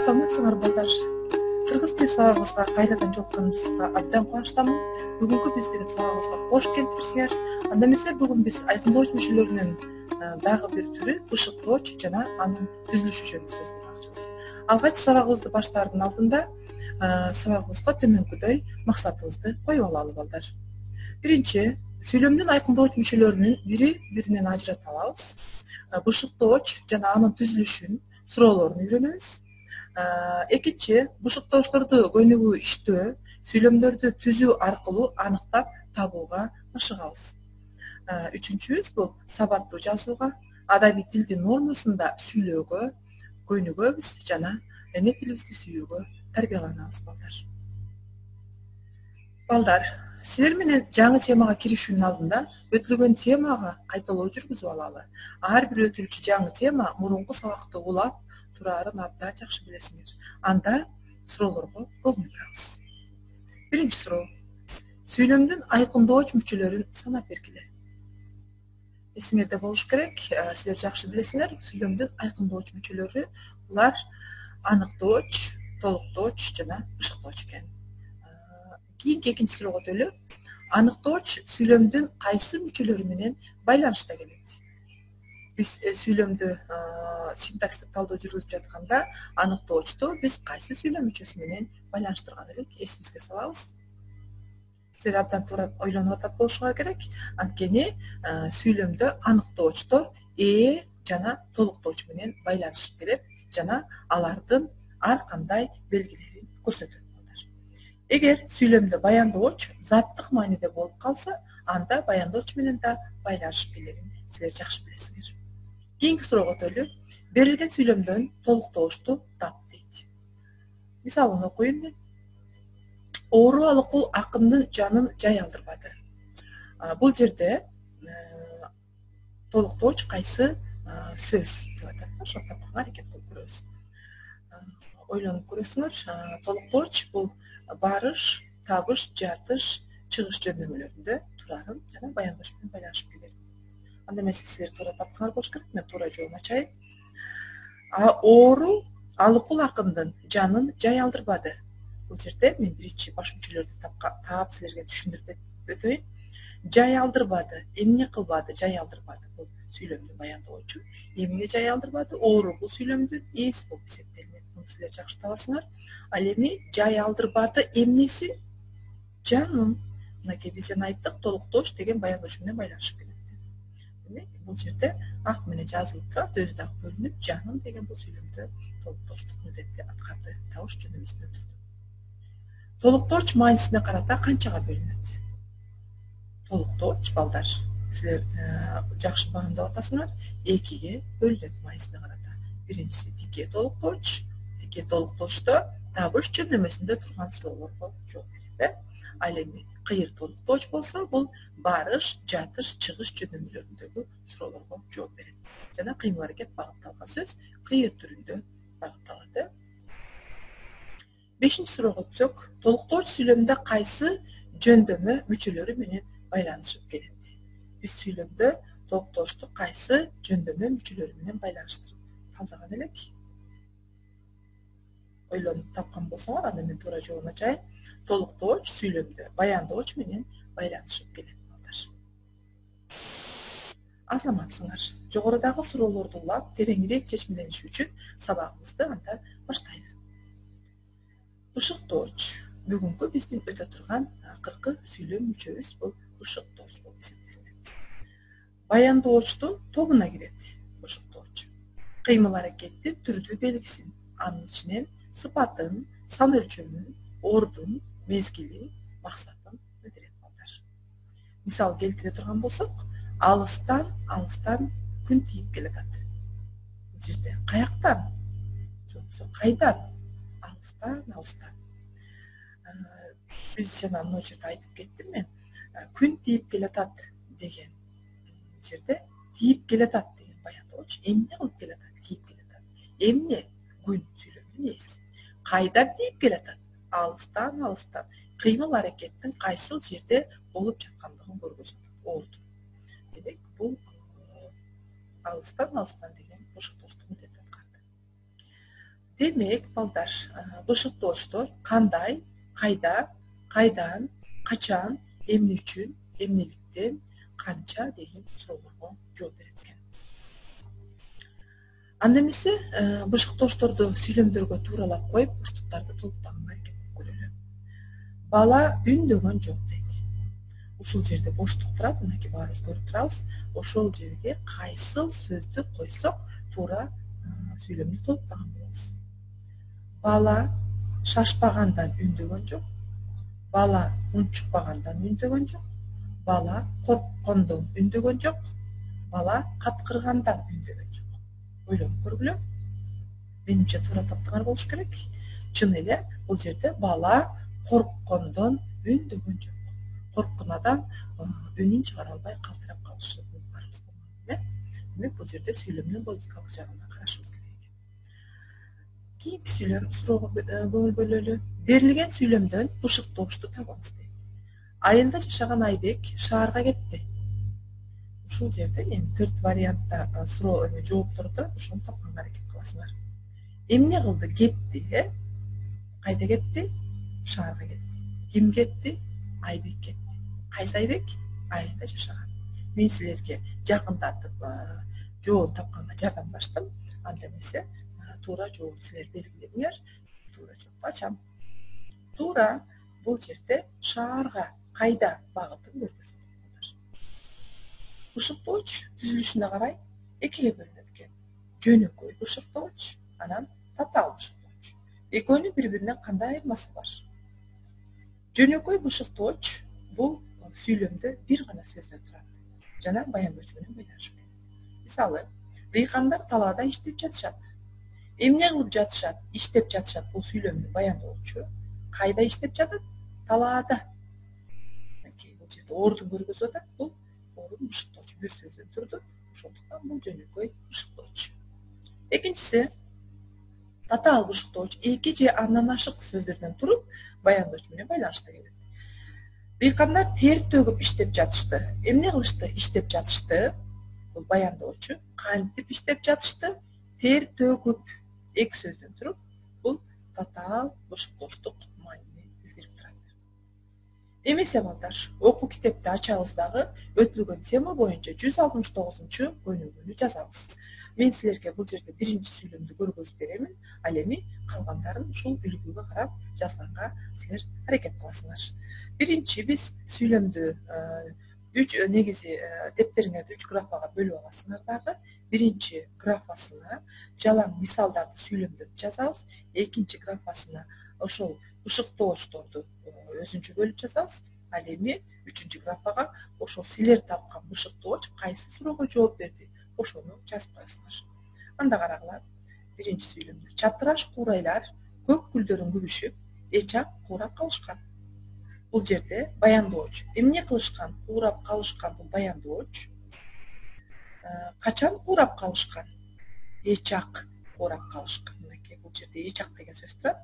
Саламатсыңар балдар. Кыргыз тил сабагыбызга кайрадан жолукканыбызга абдан кубанычтамын. Бүгүнкү биздин сабагыбызга кош келипсиңер. Анда эмесе бүгүн биз айкындооч мүчөлөрүнүн дагы бир түрү бышыктооч жана анын түзүлүшү жөнүндө сөз кылмакчыбыз. Алгач сабагыбызды баштаардын алдында сабагыбызга төмөнкүдөй максатыбызды коюп алалы балдар. Биринчи, сүйлөмдүн айкындооч мүчөлөрүнүн бири биринен ажырата алабыз. Бышыктооч жана анын түзүлүшүн, суроолорун үйрөнөбүз. Экинчи, бышыктоочторду көнүгүү иштөө, сүйлөмдөрдү түзүү аркылуу аныктап табууга машыгабыз. Үчүнчүбүз бул сабаттуу жазууга, адабий тилдин нормасында сүйлөөгө көнүгөбүз жана эне тилибизди сүйүүгө тарбияланабыз балдар. Балдар, силер менен жаңы темага киришүүнүн алдында өтүлгөн темага кайталоо жүргүзүп алалы. Ар бир өтүлчү жаңы тема мурунку сабакты улап тураарын абдан жакшы билесиңер. Анда суроолорго көңүл бурабыз. Биринчи суроо. Сүйлөмдүн айкындооч мүчөлөрүн санап бергиле. Эсиңерде болуш керек, силер жакшы билесиңер, сүйлөмдүн айкындооч мүчөлөрү булар аныктооч, толуктооч жана бышыктооч экен. Кийинки экинчи суроого өтөлү. Аныктооч сүйлөмдүн кайсы мүчөлөрү менен байланышта келет? Биз сүйлөмдү синтакстык талдоо жүргүзүп жатканда аныктоочту биз кайсы сүйлөм мүчөсү менен байланыштырган элек эсибизге салабыз. Силер абдан туура ойлонуп атат болушуңар керек. Анткени сүйлөмдө аныктоочтор жана толуктооч менен байланышып келет жана алардын ар кандай белгилерин көрсөтөт. Эгер сүйлөмдө баяндооч заттык мааниде болуп калса, анда баяндооч менен да байланышып келерин силер жакшы билесиңер. Кийинки суроого өтөлү. Берилген сүйлөмдөн толуктоочту тап дейт. Мисалын окуйм мен. Оору алыкул акындын жанын жай алдырбады. Бул жерде толуктооч кайсы сөз деп атат. Ошо тапканга аракет кылып көрөбүз. Ойлонуп көрөсүңөр. Толуктооч бул барыш, табыш, жатыш, чыгыш жөндөмүлөрүндө турарын жана баяндооч менен байланышып келет. Анда эмесе силер туура тапкандар болуш керек. Мен туура жообун ачайын. Оору алыкул акындын жанын жай алдырбады. Бул жерде мен биринчи баш мүчөлөрдү таап силерге түшүндүрүп өтөйүн. Жай алдырбады, эмне кылбады, жай алдырбады. Бул сүйлөмдүн баяндоочу. Эмне жай алдырбады? Оору бул сүйлөмдүн ээси болуп эсептелинет. Муну силер жакшы табасыңар. Ал эми жай алдырбады эмнесин? Жанын. Мынакей биз жана айттык, толуктооч деген баяндоочу менен байланышып келет. Демек, бул жерде ак менен жазылып турат, өзү дагы бөлүнүп, жанын деген бул сүйлөмдө толуктоочтук милдетти аткарды. Табыш жөнөмүсүндө турду. Толуктооч маанисине карата канчага бөлүнөт? Толуктооч балдар, силер жакшы баамдап атасыңар, 2ге бөлүнөт маанисине карата. Биринчиси тикке толуктооч. Тикке толуктоочто табыш жөнөмүсүндө турган суроолорго жооп берет. Ал эми кыйыр толуктооч болсо, бул барыш, жатыш, чыгыш жөнөмүлөрүндөгү суроолорго жооп берет. Жана кыймыл аракет багытталган сөз кыйыр түрүндө багытталат. 5-чи суроого өтсөк, толуктооч сүйлөмдө кайсы жөндөмө мүчөлөрү менен байланышып келет? Биз сүйлөмдө толуктоочту кайсы жөндөмө мүчөлөрү менен байланыштырып талдаган элек? Ойлонуп тапкан болсоңор, анда мен туура жообун ачайын. Толуктооч сүйлөмдө баяндооч менен байланышып келет балдар. Азаматсыңар. Жогорудагы суроолорду улап, тереңирээк чечмелениш үчүн сабагыбызды анда баштайлы. Бышыктооч. Бүгүнкү биздин өтө турган акыркы сүйлөм мүчөбүз бул бышыктооч болуп эсептелинет. Баяндоочтун тобуна кирет бышыктооч. Кыймыл аракеттин түрдүү белгисин, анын ичинен сыпатын, сан өлчөмүн, ордун, мезгилин, максатын билдирет балдар. Мисал келтире турган болсок, алыстан күн тийип келатат. Бул жерде каяктан? Жоксо кайдан? Алыстан. Биз жана мына жерде айтып кеттим мен. Күн тийип келатат деген жерде тийип келатат деген баяндооч. Эмне кылып келатат? Тийип келатат. Эмне? Күн сүйлөмдүн ээси. Кайдан тийип келатат? Алыстан. Кыймыл аракеттин кайсыл жерде болуп жаткандыгын көргөзөт. Ордун. Демек, бул алыстан деген бышыктоочтук милдетти аткарды. Demek, balдар, бышыктоочтор кандай, кайда, кайдан, качан, эмне үчүн, эмнеликтен, канча деген суроолорго жооп берет экен. Анда эмесе бышыктоочторду сүйлөмдөргө тууралап коюп, боштуктарды толуктаганга аракет кылып көрөлү. Бала үндөгөн жок дейт. Ушул жерде боштук турат, мынакей баарыбыз көрүп турабыз. Ошол жерге кайсыл сөздү койсок туура сүйлөмдү толуктаган болобуз. Бала шашпагандан үндөгөн жок. Бала унчукпагандан үндөгөн жок. Бала корккондон үндөгөн жок. Бала капкыргандан үндөгөн жок. Ойлонуп көргүлө. Менимче туура таптыңар болуш керек. Чын эле бул жерде бала корккондон үндөгөн жок. Корккон адам үнүн чыгара албай калтырап калышы баарыбыз көргөн. Демек бул жерде сүйлөмдүн логикалык жагына карашыбыз керек. Кийинки сүйлөм суроого көңүл бөлөлү. Берилген сүйлөмдөн бышыктоочту табыңыз дейт. Айында жашаган Айбек шаарга кетти. Ушул жерде эми 4 вариантта суроо жооптор турат, ошону тапканга аракет кыласыңар. Эмне кылды? Кетти, Кайда кетти? Шаарга кетти. Ким кетти? Айбек кетти. Кайсы Айбек? Айында жашаган. Мен силерге жакындатып жообун тапканга жардамдаштым. Анда эмесе туура жообу силер белгилеңер. Туура жооп ачам. Туура, бул жерде шаарга кайда багытын көрсөтөт. Бышыктооч түзүлүшүнө карай экиге бөлүнөт экен. Жөнөкөй бышыктооч, анан татаал бышыктооч. Экөөнүн бири-биринен кандай айырмасы бар? Жөнөкөй бышыктооч бул сүйлөмдө бир гана сөздөн турат жана баяндоочу менен байланышпайт. Мисалы, дыйкандар талаада иштеп жатышат. Эмне кылып жатышат? Иштеп жатышат. Бул сүйлөмдү баяндоочу. Кайда иштеп жатат? Талаада. Бул жерде ордун көргөзүп атат. Бул ордун бышыктоочу бир сөздөн турду. Ошондуктан бул жөнөкөй бышыктоочу. Экинчиси, татаал бышыктооч эки же андан ашык сөздөрдөн туруп баяндоочу менен байланышта келет. Дыйкандар тер төгүп иштеп жатышты. Эмне кылышты? Иштеп жатышты. Бул баяндоочу. Кантип иштеп жатышты? Тер төгүп. Эки сөздөн туруп, бул татаал бышыктоочтук маанини билдирип турат. Эмесе балдар, окуу китепти ачабыз дагы өтүлгөн тема боюнча 169-көнүгүүнү жазабыз. Мен силерге бул жерде биринчи сүйлөмдү көргөзүп беремин. Ал эми калгандарын ушул үлгүгө карап жазганга силер аракет кыласыңар. Биринчи биз сүйлөмдү 3 негизи дептериңерди 3 графага бөлүп аласыңар дагы. Биринчи графасына жалаң мисалдарды сүйлөмдөрдү жазабыз. Экинчи графасына ошол бышыктоочторду өзүнчө бөлүп жазабыз. Ал эми үчүнчү графага ошол силер тапкан бышыктооч кайсы суроого жооп берди? Ошону жазып коесуңар. Анда карагыла. Биринчи сүйлөмдө. Чатыраш куурайлар көк гүлдөрүн күбүшүп, эчак куурап калышкан. Бул жерде баяндооч. Эмне кылышкан? Куурап калышкан. Бул баяндооч. Качан куурап калышкан? Эчак куурап калышкан. Мынакей бул жерде эчак деген сөз турат.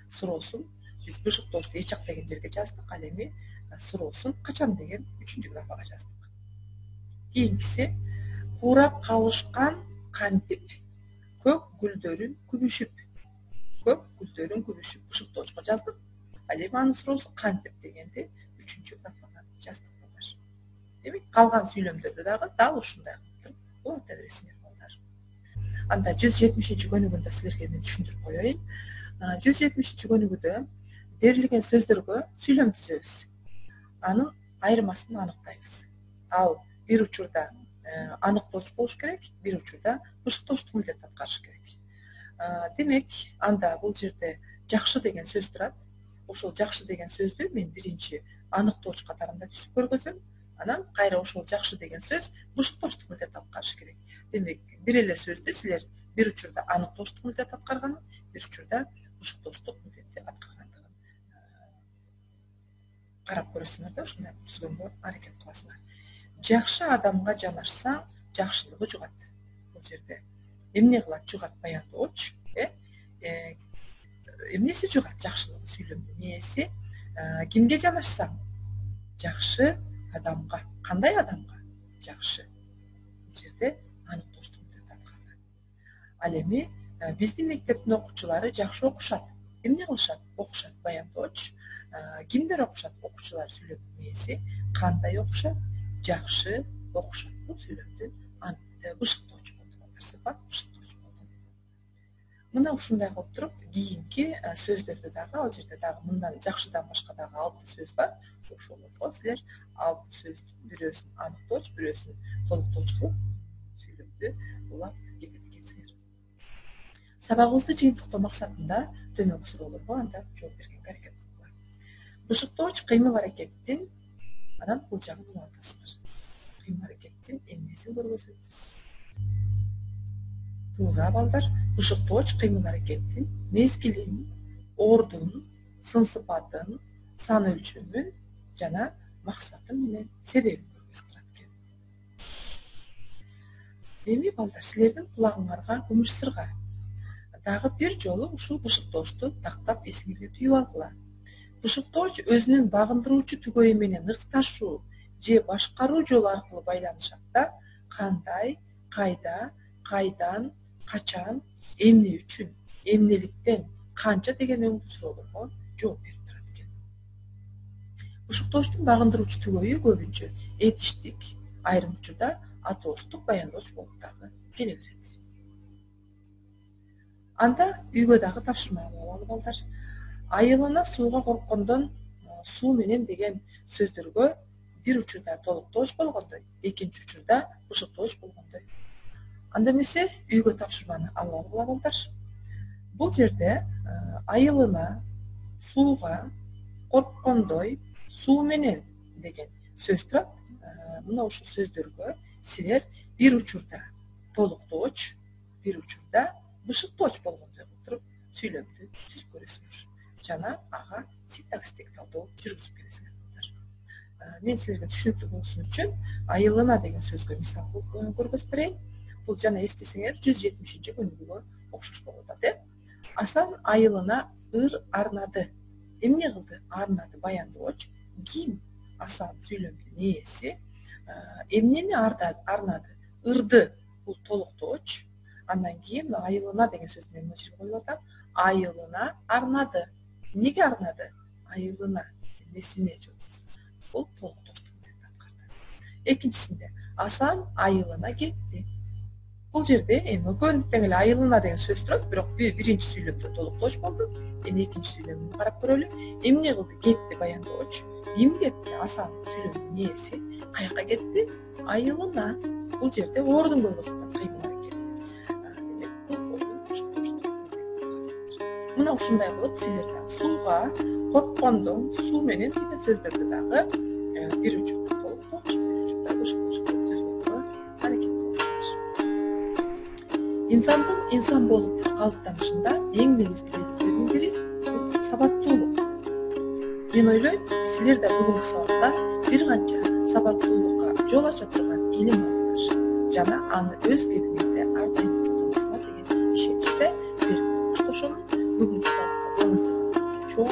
Суроосун биз бышыктоочту эчак деген жерге жаздык. Ал эми суроосун качан деген үчүнчү графага жаздык. Кийинкиси куурап калышкан кантип көк гүлдөрүн күбүшүп. Көк гүлдөрүн күбүшүп бышыктоочко жаздык. Ал эми анын суроосу кантип дегенди үчүнчү графага жаздык балдар. Демек, калган сүйлөмдөрдү дагы дал ушундай кылып туруп уланта бересиңер балдар. Анда 170-көнүгүндө силерге мен түшүндүрүп коеюн. 170-көнүгүдө берилген сөздөргө сүйлөм түзөбүз. Анын айырмасын аныктайбыз. Ал бир учурда аныктооч болуш керек, бир учурда бышыктоочтук милдет аткарыш керек. Демек, анда бул жерде жакшы деген сөз турат. Ошол жакшы деген сөздү мен биринчи аныктооч катарында түзүп көргөзөм. Анан кайра ошол жакшы деген сөз бышыктоочтук милдет аткарыш керек. Демек, бир эле сөздү силер бир учурда аныктоочтук милдет аткарганын, бир учурда бышыктоочтук милдетти аткаргандыгын карап көрөсүңөр да, ушундай түзгөнгө аракет кыласыңар. Жакшы адамга жанашсаң, жакшылыгы жугат. Бул жерде эмне кылат? Жугат баяндооч, эмнеси жугат? Жакшылыгы, сүйлөмдүн ээси. Кимге жанашсаң? Жакшы адамга. Кандай адамга? Жакшы. Бул жерде аныктоочтук милдет аткарган. Ал эми Биздин мектептин окуучулары жакшы окушат. Эмне кылышат? Окушат, баяндооч. Кимдер окушат? Окуучулар сүйлөмдүн ээси. Кандай окушат? Жакшы окушат. Бул сүйлөмдүн бышыктоочу болду. Сыпат бышыктоочу болду. Мына ушундай кылып туруп, кийинки сөздөрдү дагы, ал жерде дагы мындан жакшыдан башка дагы 6 сөз бар. Ошолорго силер 6 сөздүн бирөөсүн аныктооч, бирөөсүн толуктоочу кылып сүйлөмдү улап кетет экенсиңер. Сабагыбызды жыйынтыктоо максатында төмөнкү суроолорго анда жооп бергенге аракет кылгыла. Бышыктооч кыймыл аракеттин анан бул жагын улап атасыңар. Кыймыл аракеттин эмнесин көргөзөт? Туура балдар, бышыктооч кыймыл аракеттин мезгилин, ордун, сын сыпатын, сан өлчөмүн жана максатын менен себебин көргөзүп турат экен. Эми балдар, силердин кулагыңарга күмүш сырга. Дагы бир жолу ушул бышыктоочту тактап эсиңерге түйүп алгыла. Бышыктооч өзүнүн багындыруучу түгөйү менен ыркташуу же башкаруу жолу аркылуу байланышат да, кандай, кайда, кайдан, качан, эмне үчүн, эмнеликтен, канча деген өңдүү суроолорго жооп берип турат экен. Бышыктоочтун багындыруучу түгөйү көбүнчө этиштик, айрым учурда атооштук баяндооч болуп дагы келе берет. Анда үйгө дагы тапшырма алалы балдар. Айылына сууга корккондон суу менен деген сөздөргө бир учурда толуктооч болгондой, экинчи учурда бышыктооч болгондой. Анда эмесе үйгө тапшырманы алып алгыла балдар. Бул жерде айылына сууга корккондой, суу менен деген сөз турат. Мына ушул сөздөргө силер бир учурда толуктооч, бир учурда бышыктооч болгондой кылып туруп сүйлөмдү түзүп көрөсүңөр. Жана ага синтаксистик талдоо жүргүзүп келесиңер балдар. Мен силерге түшүнүктүү болсун үчүн айылына деген сөзгө мисал көргөзүп берейин. Бул жана эстесеңер 170-чи көнүгүүгө окшош болуп атат. Асан айылына ыр арнады. Эмне кылды? Арнады баяндооч. Ким? Асан сүйлөмдүн ээси. Эмнени арнады? Ырды. Бул толуктооч. Андан кийин айылына деген сөздү мен мына жерге коюп атам. Айылына арнады. Эмнеге арнады? Айылына. Несине жооп. Бул толуктоочтук милдетин аткарды. Экинчисинде Асан айылына кетти. Бул жерде эми өкөнүктөн эле айылына деген сөз турат, бирок биринчи сүйлөмдө толуктооч болду. Эми экинчи сүйлөмүн карап көрөлү. Эмне кылды? Кетти баяндооч. Ким кетти? Асан сүйлөмдүн ээси. Каяка кетти? Айылына. Бул жерде ордун көргөзүп кыймыл аракетти. Демек, бул ордун бышыктоочтук милдетин. Мына ушундай кылып силер дагы сууга корккондон суу менен деген сөздөрдү дагы бир учурда толуктооч, бир учурда бышыктооч кылып түзгөнгө аракет кылышыңар. Инсандын инсан болуп калыптанышында эң негизги белгилердин бири бул сабаттуулук. Мен ойлойм, силер да бүгүнкү сабакта бир канча сабаттуулукка жол ача турган илим алдыңар жана аны өз кебиңерде ар дайым колдоносуңар деген ишеничте силер менен коштошомун. Бүгүнкү сабакка көңүл бурган үчүн чоң